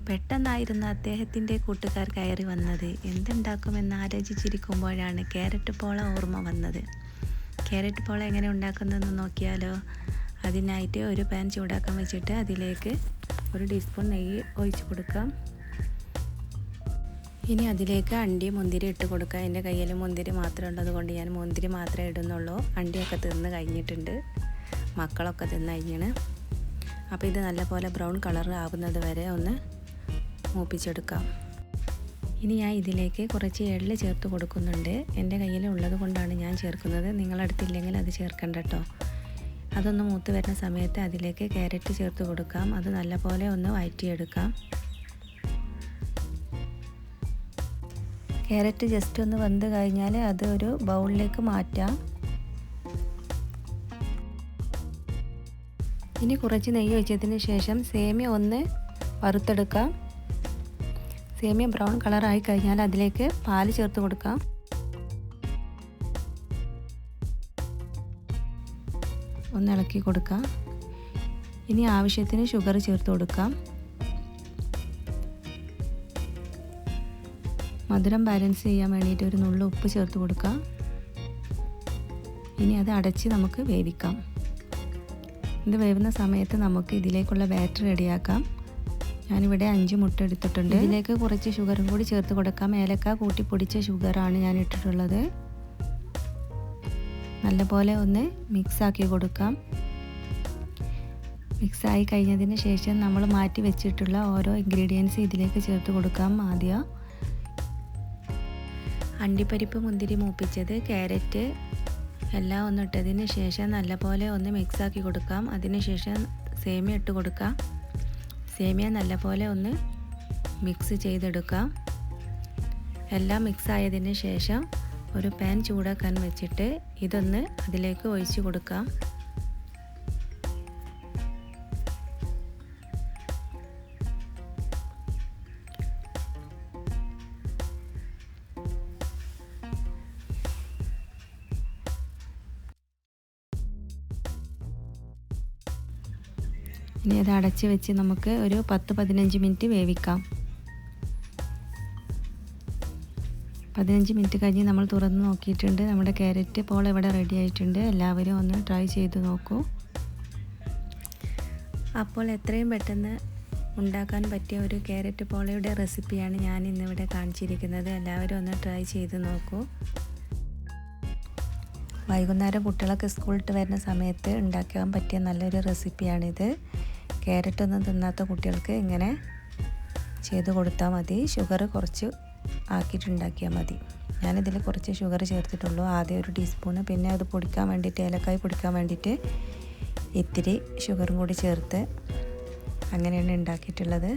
പെട്ടെന്നായിരുന്നു അദ്ദേഹത്തിൻ്റെ കൂട്ടുകാർ കയറി വന്നത്. എന്തുണ്ടാക്കുമെന്ന് ആലോചിച്ചിരിക്കുമ്പോഴാണ് ക്യാരറ്റ് പോള ഓർമ്മ വന്നത്. ക്യാരറ്റ് പോള എങ്ങനെ ഉണ്ടാക്കുന്നതെന്ന് നോക്കിയാലോ. അതിനായിട്ട് ഒരു പാൻ ചൂടാക്കാൻ വെച്ചിട്ട് അതിലേക്ക് 1 ടീസ്പൂൺ നെയ്യ് ഒഴിച്ച് കൊടുക്കാം. ഇനി അതിലേക്ക് അണ്ടി മുന്തിരി ഇട്ട് കൊടുക്കുക. എൻ്റെ കയ്യിൽ മുന്തിരി മാത്രമേ ഉള്ളത് കൊണ്ട് ഞാൻ മുന്തിരി മാത്രമേ ഇടുന്നുള്ളൂ. അണ്ടിയൊക്കെ തിന്ന് കഴിഞ്ഞിട്ടുണ്ട്, മക്കളൊക്കെ തിന്ന് കഴിഞ്ഞാണ്. അപ്പോൾ ഇത് നല്ലപോലെ ബ്രൗൺ കളർ ആവുന്നത് വരെ ഒന്ന് മൂപ്പിച്ചെടുക്കാം. ഇനി ഞാൻ ഇതിലേക്ക് കുറച്ച് എള്ള് ചേർത്ത് കൊടുക്കുന്നുണ്ട്. എൻ്റെ കയ്യിൽ ഉള്ളത് കൊണ്ടാണ് ഞാൻ ചേർക്കുന്നത്. നിങ്ങളടുത്തില്ലെങ്കിൽ അത് ചേർക്കണ്ട കേട്ടോ. അതൊന്ന് മൂത്ത് വരുന്ന സമയത്ത് അതിലേക്ക് ക്യാരറ്റ് ചേർത്ത് കൊടുക്കാം. അത് നല്ലപോലെ ഒന്ന് വഴറ്റിയെടുക്കാം. ക്യാരറ്റ് ജസ്റ്റ് ഒന്ന് വെന്ത് കഴിഞ്ഞാൽ അത് ഒരു ബൗളിലേക്ക് മാറ്റാം. ഇനി കുറച്ച് നെയ്യ് ഒഴിച്ചതിന് ശേഷം സേമിയ ഒന്ന് വറുത്തെടുക്കാം. സേമിയ ബ്രൗൺ കളറായി കഴിഞ്ഞാൽ അതിലേക്ക് പാൽ ചേർത്ത് കൊടുക്കാം. ഒന്ന് ഇളക്കി കൊടുക്കാം. ഇനി ആവശ്യത്തിന് ഷുഗർ ചേർത്ത് കൊടുക്കാം. മധുരം ബാലൻസ് ചെയ്യാൻ വേണ്ടിയിട്ട് ഒരു നുള്ളു ഉപ്പ് ചേർത്ത് കൊടുക്കാം. ഇനി അത് അടച്ച് നമുക്ക് വേവിക്കാം. ഇത് വേവുന്ന സമയത്ത് നമുക്ക് ഇതിലേക്കുള്ള ബാറ്റർ റെഡിയാക്കാം. ഞാനിവിടെ 5 മുട്ട എടുത്തിട്ടുണ്ട്. ഇതിലേക്ക് കുറച്ച് ഷുഗറും കൂടി ചേർത്ത് കൊടുക്കാം. ഏലക്ക കൂട്ടി പൊടിച്ച ഷുഗറാണ് ഞാൻ ഇട്ടിട്ടുള്ളത്. നല്ലപോലെ ഒന്ന് മിക്സാക്കി കൊടുക്കാം. മിക്സായി കഴിഞ്ഞതിന് ശേഷം നമ്മൾ മാറ്റി വെച്ചിട്ടുള്ള ഓരോ ഇൻഗ്രീഡിയൻസ് ഇതിലേക്ക് ചേർത്ത് കൊടുക്കാം. ആദ്യം അണ്ടിപ്പരിപ്പ്, മുന്തിരി മൂപ്പിച്ചത്, ക്യാരറ്റ് എല്ലാം ഒന്ന് ഇട്ടതിന് ശേഷം നല്ലപോലെ ഒന്ന് മിക്സാക്കി കൊടുക്കാം. അതിനുശേഷം സേമിയ ഇട്ട് കൊടുക്കാം. സേമിയ നല്ലപോലെ ഒന്ന് മിക്സ് ചെയ്തെടുക്കാം. എല്ലാം മിക്സ് ആയതിന് ശേഷം ഒരു പാൻ ചൂടാക്കാൻ വെച്ചിട്ട് ഇതൊന്ന് അതിലേക്ക് ഒഴിച്ച് കൊടുക്കാം. ഇനി അത് അടച്ച് വെച്ച് നമുക്ക് ഒരു 10-15 മിനിറ്റ് വേവിക്കാം. 15 മിനിറ്റ് കഴിഞ്ഞ് നമ്മൾ തുറന്ന് നോക്കിയിട്ടുണ്ട്. നമ്മുടെ ക്യാരറ്റ് പോള ഇവിടെ റെഡി ആയിട്ടുണ്ട്. എല്ലാവരും ഒന്ന് ട്രൈ ചെയ്ത് നോക്കൂ. അപ്പോൾ എത്രയും പെട്ടെന്ന് ഉണ്ടാക്കാൻ പറ്റിയ ഒരു ക്യാരറ്റ് പോളയുടെ റെസിപ്പിയാണ് ഞാൻ ഇന്നിവിടെ കാണിച്ചിരിക്കുന്നത്. എല്ലാവരും ഒന്ന് ട്രൈ ചെയ്ത് നോക്കൂ. വൈകുന്നേരം കുട്ടികളൊക്കെ സ്കൂളിട്ട് വരുന്ന സമയത്ത് ഉണ്ടാക്കാൻ പറ്റിയ നല്ലൊരു റെസിപ്പിയാണിത്. ക്യാരറ്റൊന്നും തിന്നാത്ത കുട്ടികൾക്ക് ഇങ്ങനെ ചെയ്ത് കൊടുത്താൽ മതി. ഷുഗർ കുറച്ച് ആക്കിയിട്ടുണ്ടാക്കിയാൽ മതി. ഞാനിതിൽ കുറച്ച് ഷുഗർ ചേർത്തിട്ടുള്ളൂ. ആദ്യം 1 ടീസ്പൂണ്, പിന്നെ അത് പൊടിക്കാൻ വേണ്ടിയിട്ട്, ഏലക്കായ് പൊടിക്കാൻ വേണ്ടിയിട്ട് ഇത്തിരി ഷുഗറും കൂടി ചേർത്ത് അങ്ങനെയാണ് ഉണ്ടാക്കിയിട്ടുള്ളത്.